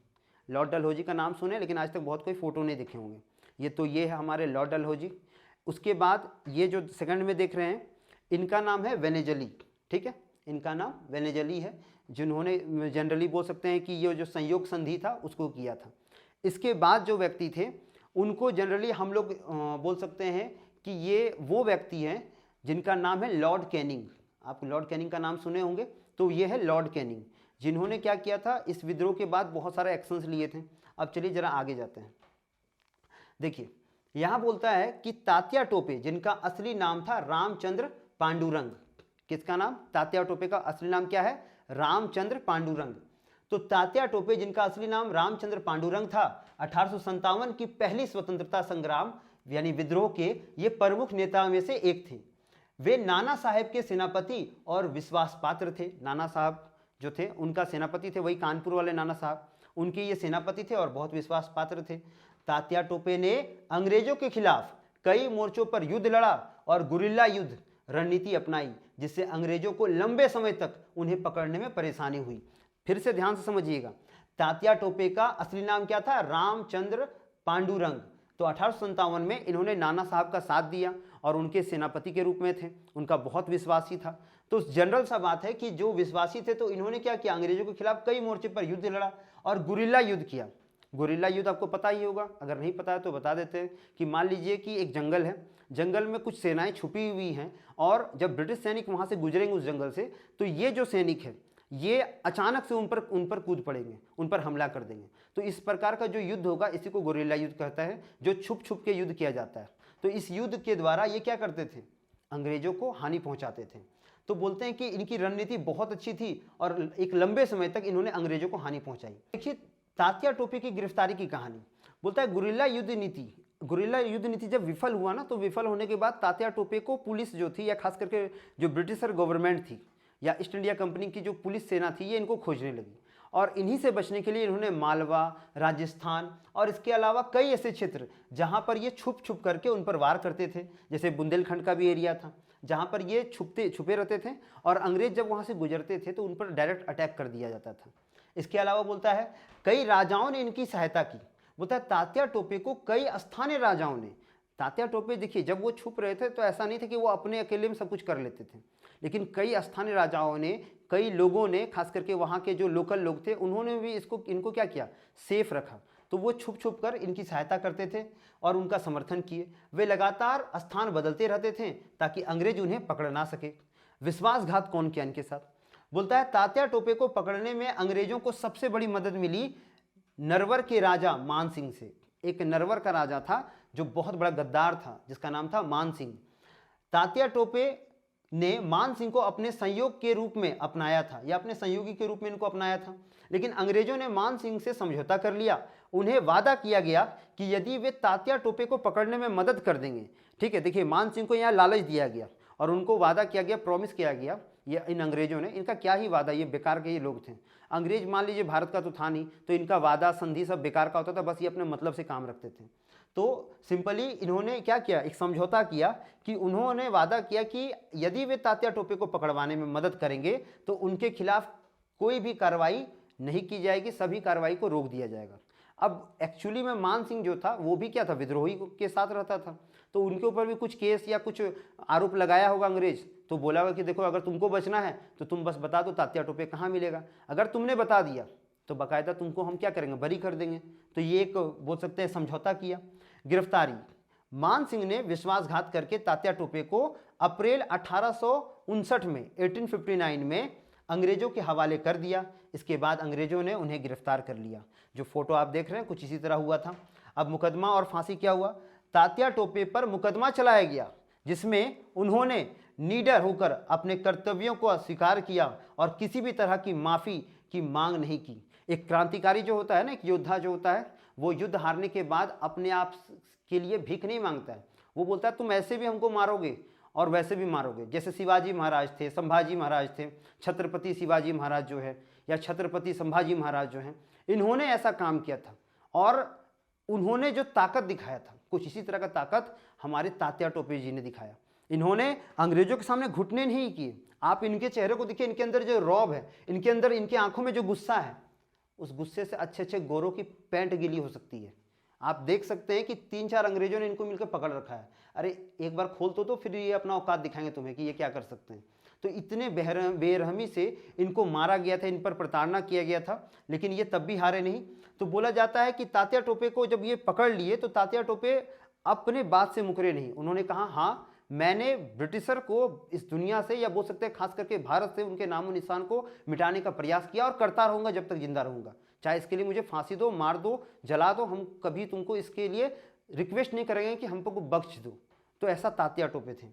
लॉर्ड डलहौजी का नाम सुने लेकिन आज तक बहुत कोई फोटो नहीं देखे होंगे। ये है हमारे लॉर्ड डलहौजी। उसके बाद ये जो सेकंड में देख रहे हैं इनका नाम है वेनेजली, ठीक है, इनका नाम वेनेजली है, जिन्होंने जनरली बोल सकते हैं कि ये जो संयोग संधि था उसको किया था। इसके बाद जो व्यक्ति थे उनको जनरली हम लोग बोल सकते हैं कि ये वो व्यक्ति हैं जिनका नाम है लॉर्ड कैनिंग। आप लॉर्ड कैनिंग का नाम सुने होंगे, तो ये है लॉर्ड कैनिंग, जिन्होंने क्या किया था, इस विद्रोह के बाद बहुत सारे एक्शंस लिए थे। अब चलिए जरा आगे जाते हैं। देखिए यहाँ बोलता है कि तात्या टोपे, जिनका असली नाम था रामचंद्र पांडुरंग। किसका नाम? तात्या टोपे का असली नाम क्या है? रामचंद्र पांडुरंग। तो तात्या टोपे जिनका असली नाम रामचंद्र पांडुरंग था, 1857 की पहली स्वतंत्रता संग्राम यानी विद्रोह के ये प्रमुख नेता में से एक थे। वे नाना साहेब के सेनापति और विश्वास पात्र थे। नाना साहब जो थे उनका सेनापति थे, वही कानपुर वाले नाना साहब, उनके ये सेनापति थे और बहुत विश्वास पात्र थे। तात्या टोपे ने अंग्रेजों के खिलाफ कई मोर्चों पर युद्ध लड़ा और गुरिल्ला युद्ध रणनीति अपनाई, जिससे अंग्रेजों को लंबे समय तक उन्हें पकड़ने में परेशानी हुई। फिर से ध्यान से समझिएगा, तात्या टोपे का असली नाम क्या था? रामचंद्र पांडुरंग। तो 1857 में इन्होंने नाना साहब का साथ दिया और उनके सेनापति के रूप में थे, उनका बहुत विश्वासी था। तो जनरल सा बात है कि जो विश्वासी थे तो इन्होंने क्या किया, अंग्रेजों के खिलाफ कई मोर्चे पर युद्ध लड़ा और गुरिल्ला युद्ध किया। गुरिल्ला युद्ध आपको पता ही होगा, अगर नहीं पता है तो बता देते हैं कि मान लीजिए कि एक जंगल है, जंगल में कुछ सेनाएं छुपी हुई हैं और जब ब्रिटिश सैनिक वहां से गुजरेंगे उस जंगल से, तो ये जो सैनिक है ये अचानक से उन पर कूद पड़ेंगे, उन पर हमला कर देंगे। तो इस प्रकार का जो युद्ध होगा इसी को गुरिल्ला युद्ध कहता है, जो छुप छुप के युद्ध किया जाता है। तो इस युद्ध के द्वारा ये क्या करते थे, अंग्रेजों को हानि पहुंचाते थे। तो बोलते हैं कि इनकी रणनीति बहुत अच्छी थी और एक लंबे समय तक इन्होंने अंग्रेजों को हानि पहुंचाई। देखिए तात्या टोपे की गिरफ्तारी की कहानी। बोलता है गुरिल्ला युद्ध नीति जब विफल हुआ ना, तो विफल होने के बाद तात्या टोपे को पुलिस जो थी, या खास करके जो ब्रिटिशर गवर्नमेंट थी या ईस्ट इंडिया कंपनी की जो पुलिस सेना थी, ये इनको खोजने लगी और इन्हीं से बचने के लिए इन्होंने मालवा, राजस्थान और इसके अलावा कई ऐसे क्षेत्र जहां पर ये छुप छुप करके उन पर वार करते थे, जैसे बुंदेलखंड का भी एरिया था जहां पर ये छुपे रहते थे और अंग्रेज जब वहां से गुजरते थे तो उन पर डायरेक्ट अटैक कर दिया जाता था। इसके अलावा बोलता है कई राजाओं ने इनकी सहायता की। बोलता है तात्या टोपे को कई स्थानीय राजाओं ने, तात्या टोपे देखिए जब वो छुप रहे थे तो ऐसा नहीं था कि वो अपने अकेले में सब कुछ कर लेते थे, लेकिन कई स्थानीय राजाओं ने, कई लोगों ने, खास करके वहाँ के जो लोकल लोग थे उन्होंने भी इनको क्या किया, सेफ रखा। तो वो छुप छुप कर इनकी सहायता करते थे और उनका समर्थन किए। वे लगातार स्थान बदलते रहते थे ताकि अंग्रेज उन्हें पकड़ ना सके। विश्वासघात कौन किया इनके साथ? बोलता है तात्या टोपे को पकड़ने में अंग्रेजों को सबसे बड़ी मदद मिली नरवर के राजा मान सिंह से। एक नरवर का राजा था जो बहुत बड़ा गद्दार था, जिसका नाम था मान सिंह। तात्या टोपे ने मान सिंह को अपने संयोग के रूप में अपनाया था या अपने सहयोगी के रूप में इनको अपनाया था, लेकिन अंग्रेजों ने मान सिंह से समझौता कर लिया। उन्हें वादा किया गया कि यदि वे तात्या टोपे को पकड़ने में मदद कर देंगे, ठीक है, देखिए मान सिंह को यहाँ लालच दिया गया और उनको वादा किया गया, प्रॉमिस किया गया, ये इन अंग्रेजों ने, इनका क्या ही वादा, ये बेकार के ये लोग थे। अंग्रेज मान लीजिए भारत का तो था नहीं, तो इनका वादा संधि सब बेकार का होता था, बस ये अपने मतलब से काम रखते थे। तो सिंपली इन्होंने क्या किया, एक समझौता किया कि उन्होंने वादा किया कि यदि वे तात्या टोपे को पकड़वाने में मदद करेंगे तो उनके खिलाफ कोई भी कार्रवाई नहीं की जाएगी, सभी कार्रवाई को रोक दिया जाएगा। अब एक्चुअली में मान सिंह जो था वो भी क्या था, विद्रोही के साथ रहता था, तो उनके ऊपर भी कुछ केस या कुछ आरोप लगाया होगा अंग्रेज। तो बोला होगा कि देखो अगर तुमको बचना है तो तुम बस बता दो तात्या टोपे कहाँ मिलेगा, अगर तुमने बता दिया तो बाकायदा तुमको हम क्या करेंगे, बरी कर देंगे। तो ये एक बोल सकते हैं समझौता किया। गिरफ्तारी, मान सिंह ने विश्वासघात करके तात्या टोपे को अप्रैल 1859 में 1859 में अंग्रेजों के हवाले कर दिया। इसके बाद अंग्रेजों ने उन्हें गिरफ्तार कर लिया। जो फोटो आप देख रहे हैं कुछ इसी तरह हुआ था। अब मुकदमा और फांसी क्या हुआ, तात्या टोपे पर मुकदमा चलाया गया जिसमें उन्होंने निडर होकर अपने कर्तव्यों को अस्वीकार किया और किसी भी तरह की माफ़ी की मांग नहीं की। एक क्रांतिकारी जो होता है ना, एक योद्धा जो होता है, वो युद्ध हारने के बाद अपने आप के लिए भीख नहीं मांगता है। वो बोलता है तुम ऐसे भी हमको मारोगे और वैसे भी मारोगे। जैसे शिवाजी महाराज थे, संभाजी महाराज थे, छत्रपति शिवाजी महाराज जो है या छत्रपति संभाजी महाराज जो हैं, इन्होंने ऐसा काम किया था और उन्होंने जो ताकत दिखाया था कुछ इसी तरह का ताकत हमारे तात्या टोपे जी ने दिखाया। इन्होंने अंग्रेजों के सामने घुटने नहीं किए। आप इनके चेहरे को देखिए, इनके अंदर जो रौब है, इनके अंदर, इनकी आंखों में जो गुस्सा है, उस गुस्से से अच्छे अच्छे गोरों की पैंट गीली हो सकती है। आप देख सकते हैं कि 3-4 अंग्रेजों ने इनको मिलकर पकड़ रखा है। अरे एक बार खोल तो फिर ये अपना औकात दिखाएंगे तुम्हें कि ये क्या कर सकते हैं। तो इतने बेरहमी से इनको मारा गया था, इन पर प्रताड़ना किया गया था, लेकिन ये तब भी हारे नहीं। तो बोला जाता है कि तात्या टोपे को जब ये पकड़ लिए तो तात्या टोपे अपने बात से मुकरे नहीं। उन्होंने कहा हाँ, मैंने ब्रिटिशर को इस दुनिया से, या बोल सकते हैं खास करके भारत से, उनके नामो निशान को मिटाने का प्रयास किया और करता रहूँगा जब तक जिंदा रहूँगा। चाहे इसके लिए मुझे फांसी दो, मार दो, जला दो, हम कभी तुमको इसके लिए रिक्वेस्ट नहीं करेंगे कि हमको बख्श दो। तो ऐसा तात्या टोपे थे।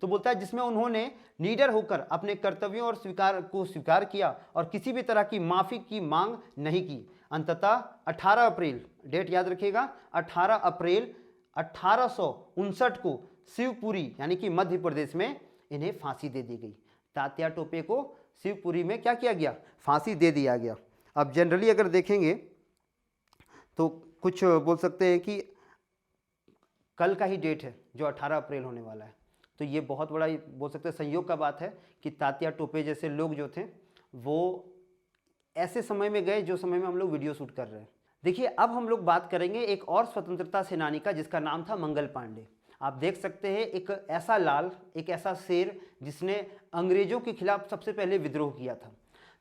तो बोलता है जिसमें उन्होंने निडर होकर अपने कर्तव्यों और स्वीकार किया और किसी भी तरह की माफ़ी की मांग नहीं की। अंततः 18 अप्रैल, डेट याद रखिएगा, 18 अप्रैल 1859 को शिवपुरी यानी कि मध्य प्रदेश में इन्हें फांसी दे दी गई। तात्या टोपे को शिवपुरी में क्या किया गया, फांसी दे दिया गया। अब जनरली अगर देखेंगे तो कुछ बोल सकते हैं कि कल का ही डेट है जो 18 अप्रैल होने वाला है। तो ये बहुत बड़ा बोल सकते हैं संयोग का बात है कि तात्या टोपे जैसे लोग जो थे वो ऐसे समय में गए जो समय में हम लोग वीडियो शूट कर रहे हैं। देखिए अब हम लोग बात करेंगे एक और स्वतंत्रता सेनानी का जिसका नाम था मंगल पांडे। आप देख सकते हैं एक ऐसा लाल, एक ऐसा शेर जिसने अंग्रेजों के खिलाफ सबसे पहले विद्रोह किया था।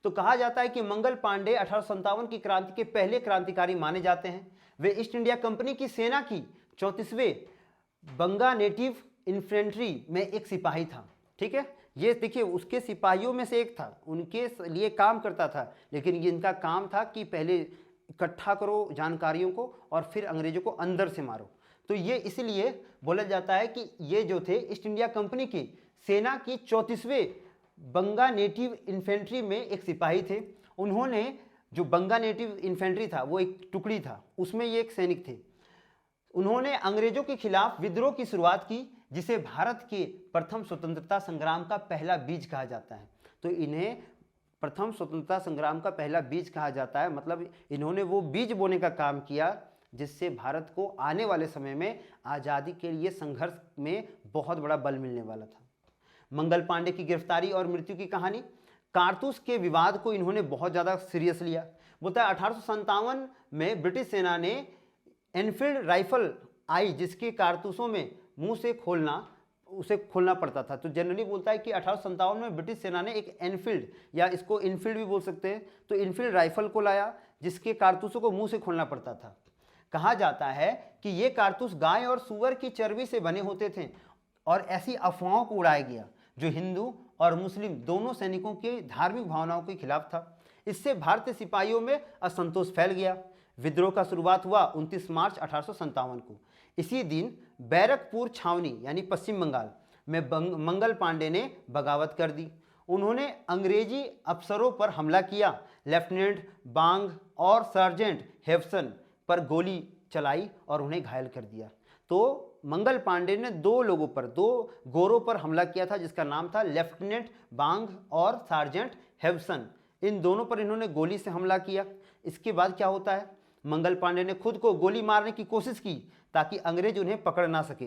तो कहा जाता है कि मंगल पांडे 1857 की क्रांति के पहले क्रांतिकारी माने जाते हैं। वे ईस्ट इंडिया कंपनी की सेना की 34वें बंगा नेटिव इन्फेंट्री में एक सिपाही था। ठीक है, ये देखिए उसके सिपाहियों में से एक था, उनके लिए काम करता था, लेकिन ये इनका काम था कि पहले इकट्ठा करो जानकारियों को और फिर अंग्रेजों को अंदर से मारो। तो ये इसलिए बोला जाता है कि ये जो थे ईस्ट इंडिया कंपनी की सेना की 34वें बंगा नेटिव इन्फेंट्री में एक सिपाही थे। उन्होंने जो बंगा नेटिव इन्फेंट्री था वो एक टुकड़ी था, उसमें ये एक सैनिक थे। उन्होंने अंग्रेजों के खिलाफ विद्रोह की शुरुआत की जिसे भारत के प्रथम स्वतंत्रता संग्राम का पहला बीज कहा जाता है। तो इन्हें प्रथम स्वतंत्रता संग्राम का पहला बीज कहा जाता है, मतलब इन्होंने वो बीज बोने का काम किया जिससे भारत को आने वाले समय में आज़ादी के लिए संघर्ष में बहुत बड़ा बल मिलने वाला था। मंगल पांडे की गिरफ्तारी और मृत्यु की कहानी, कारतूस के विवाद को इन्होंने बहुत ज़्यादा सीरियस लिया। बोलता है 1857 में ब्रिटिश सेना ने एनफील्ड राइफल आई जिसके कारतूसों में मुंह से उसे खोलना पड़ता था। तो जनरली बोलता है कि 1857 में ब्रिटिश सेना ने एक एनफील्ड, या इसको इनफील्ड भी बोल सकते हैं, तो इनफील्ड राइफल को लाया जिसके कारतूसों को मुंह से खोलना पड़ता था। कहा जाता है कि ये कारतूस गाय और सूअर की चर्बी से बने होते थे और ऐसी अफवाहों को उड़ाया गया जो हिंदू और मुस्लिम दोनों सैनिकों की धार्मिक भावनाओं के खिलाफ था। इससे भारतीय सिपाहियों में असंतोष फैल गया। विद्रोह का शुरुआत हुआ 29 मार्च 1857 को। इसी दिन बैरकपुर छावनी यानी पश्चिम बंगाल में मंगल पांडे ने बगावत कर दी। उन्होंने अंग्रेजी अफसरों पर हमला किया। लेफ्टिनेंट बांग और सार्जेंट हेवसन पर गोली चलाई और उन्हें घायल कर दिया। तो मंगल पांडे ने दो गोरों पर हमला किया था जिसका नाम था लेफ्टिनेंट बांग और सार्जेंट हेवसन। इन दोनों पर इन्होंने गोली से हमला किया। इसके बाद क्या होता है, मंगल पांडे ने खुद को गोली मारने की कोशिश की ताकि अंग्रेज उन्हें पकड़ ना सके,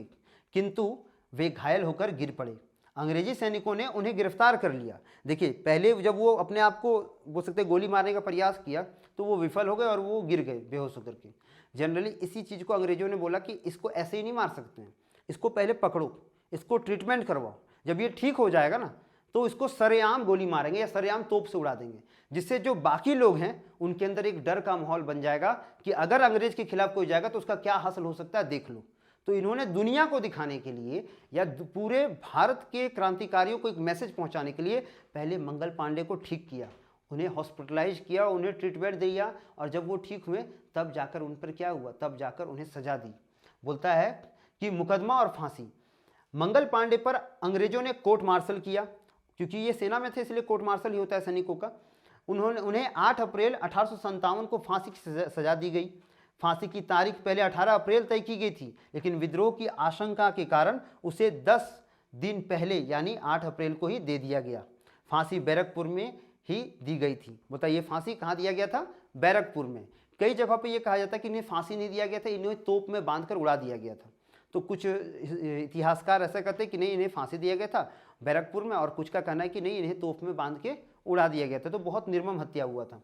किंतु वे घायल होकर गिर पड़े। अंग्रेजी सैनिकों ने उन्हें गिरफ्तार कर लिया। देखिए पहले जब वो अपने आप को बोल सकते गोली मारने का प्रयास किया तो वो विफल हो गए और वो गिर गए बेहोश होकर के। जनरली इसी चीज़ को अंग्रेजों ने बोला कि इसको ऐसे ही नहीं मार सकते हैं, इसको पहले पकड़ो, इसको ट्रीटमेंट करवाओ, जब ये ठीक हो जाएगा ना तो इसको सरेआम गोली मारेंगे या सरेआम तोप से उड़ा देंगे, जिससे जो बाकी लोग हैं उनके अंदर एक डर का माहौल बन जाएगा कि अगर अंग्रेज के खिलाफ कोई जाएगा तो उसका क्या हासिल हो सकता है देख लो। तो इन्होंने दुनिया को दिखाने के लिए या पूरे भारत के क्रांतिकारियों को एक मैसेज पहुंचाने के लिए पहले मंगल पांडे को ठीक किया, उन्हें हॉस्पिटलाइज किया, उन्हें ट्रीटमेंट दिया, और जब वो ठीक हुए तब जाकर उन पर क्या हुआ, तब जाकर उन्हें सजा दी। बोलता है कि मुकदमा और फांसी। मंगल पांडे पर अंग्रेजों ने कोर्ट मार्शल किया, क्योंकि ये सेना में थे इसलिए कोर्ट मार्शल ही होता है सैनिकों का। उन्हें 8 अप्रैल 1857 को फांसी की सजा दी गई। फांसी की तारीख पहले 18 अप्रैल तय की गई थी, लेकिन विद्रोह की आशंका के कारण उसे 10 दिन पहले यानी 8 अप्रैल को ही दे दिया गया। फांसी बैरकपुर में ही दी गई थी। बताइए फांसी कहाँ दिया गया था? बैरकपुर में। कई जगह पे ये कहा जाता है कि इन्हें फांसी नहीं दिया गया था, इन्हें तोप में बांधकर उड़ा दिया गया था। तो कुछ इतिहासकार ऐसा कहते हैं कि नहीं इन्हें फांसी दिया गया था बैरकपुर में, और कुछ का कहना है कि नहीं इन्हें तोप में बांध के उड़ा दिया गया था। तो बहुत निर्मम हत्या हुआ था।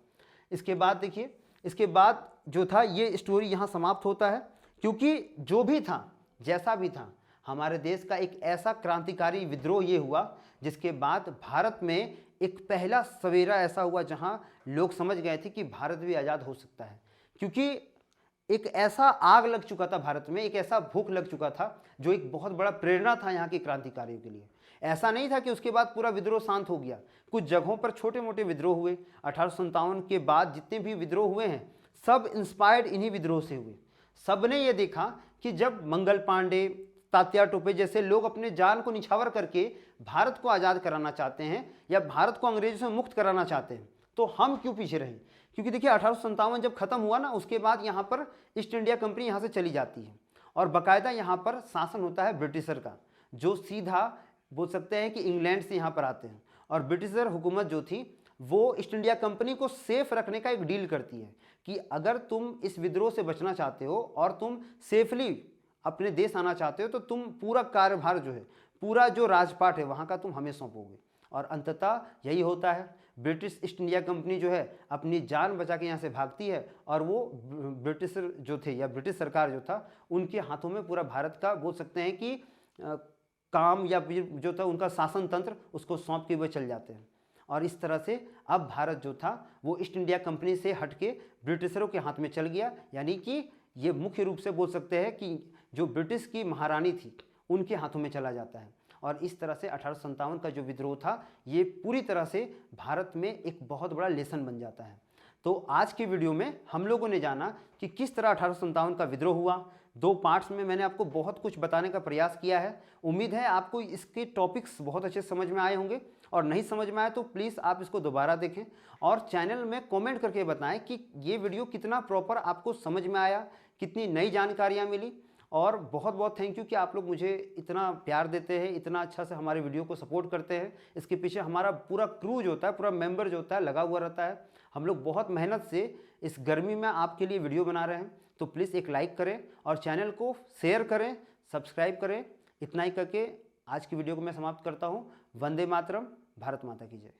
इसके बाद देखिए, इसके बाद जो था ये स्टोरी यहाँ समाप्त होता है, क्योंकि जो भी था जैसा भी था हमारे देश का एक ऐसा क्रांतिकारी विद्रोह ये हुआ जिसके बाद भारत में एक पहला सवेरा ऐसा हुआ जहाँ लोग समझ गए थे कि भारत भी आज़ाद हो सकता है। क्योंकि एक ऐसा आग लग चुका था भारत में, एक ऐसा भूख लग चुका था जो एक बहुत बड़ा प्रेरणा था यहाँ के क्रांतिकारियों के लिए। ऐसा नहीं था कि उसके बाद पूरा विद्रोह शांत हो गया, कुछ जगहों पर छोटे मोटे विद्रोह हुए। 1857 के बाद जितने भी विद्रोह हुए हैं सब इंस्पायर्ड इन्हीं विद्रोह से हुए। सब ने ये देखा कि जब मंगल पांडे, तात्या टोपे जैसे लोग अपने जान को निछावर करके भारत को आज़ाद कराना चाहते हैं या भारत को अंग्रेजों से मुक्त कराना चाहते हैं, तो हम क्यों पीछे रहें। क्योंकि देखिए 1857 जब खत्म हुआ ना, उसके बाद यहाँ पर ईस्ट इंडिया कंपनी यहाँ से चली जाती है और बाकायदा यहाँ पर शासन होता है ब्रिटिशर का, जो सीधा बोल सकते हैं कि इंग्लैंड से यहाँ पर आते हैं। और ब्रिटिशर हुकूमत जो थी वो ईस्ट इंडिया कंपनी को सेफ रखने का एक डील करती है कि अगर तुम इस विद्रोह से बचना चाहते हो और तुम सेफली अपने देश आना चाहते हो तो तुम पूरा कार्यभार जो है, पूरा जो राजपाट है वहाँ का तुम हमें सौंपोगे। और अंततः यही होता है, ब्रिटिश ईस्ट इंडिया कंपनी जो है अपनी जान बचा के यहाँ से भागती है और वो ब्रिटिशर जो थे या ब्रिटिश सरकार जो था उनके हाथों में पूरा भारत का बोल सकते हैं कि काम या जो था उनका शासन तंत्र उसको सौंप के वे चल जाते हैं। और इस तरह से अब भारत जो था वो ईस्ट इंडिया कंपनी से हट के ब्रिटिशरों के हाथ में चल गया, यानी कि ये मुख्य रूप से बोल सकते हैं कि जो ब्रिटिश की महारानी थी उनके हाथों में चला जाता है। और इस तरह से 1857 का जो विद्रोह था ये पूरी तरह से भारत में एक बहुत बड़ा लेसन बन जाता है। तो आज के वीडियो में हम लोगों ने जाना कि किस तरह 1857 का विद्रोह हुआ। 2 पार्ट्स में मैंने आपको बहुत कुछ बताने का प्रयास किया है। उम्मीद है आपको इसके टॉपिक्स बहुत अच्छे समझ में आए होंगे, और नहीं समझ में आए तो प्लीज़ आप इसको दोबारा देखें और चैनल में कमेंट करके बताएं कि ये वीडियो कितना प्रॉपर आपको समझ में आया, कितनी नई जानकारियाँ मिली। और बहुत बहुत थैंक यू कि आप लोग मुझे इतना प्यार देते हैं, इतना अच्छा से हमारे वीडियो को सपोर्ट करते हैं। इसके पीछे हमारा पूरा क्रू जो होता है, पूरा मेंबर जो होता है लगा हुआ रहता है। हम लोग बहुत मेहनत से इस गर्मी में आपके लिए वीडियो बना रहे हैं, तो प्लीज़ एक लाइक करें और चैनल को शेयर करें, सब्सक्राइब करें। इतना ही करके आज की वीडियो को मैं समाप्त करता हूँ। वंदे मातरम, भारत माता की जय।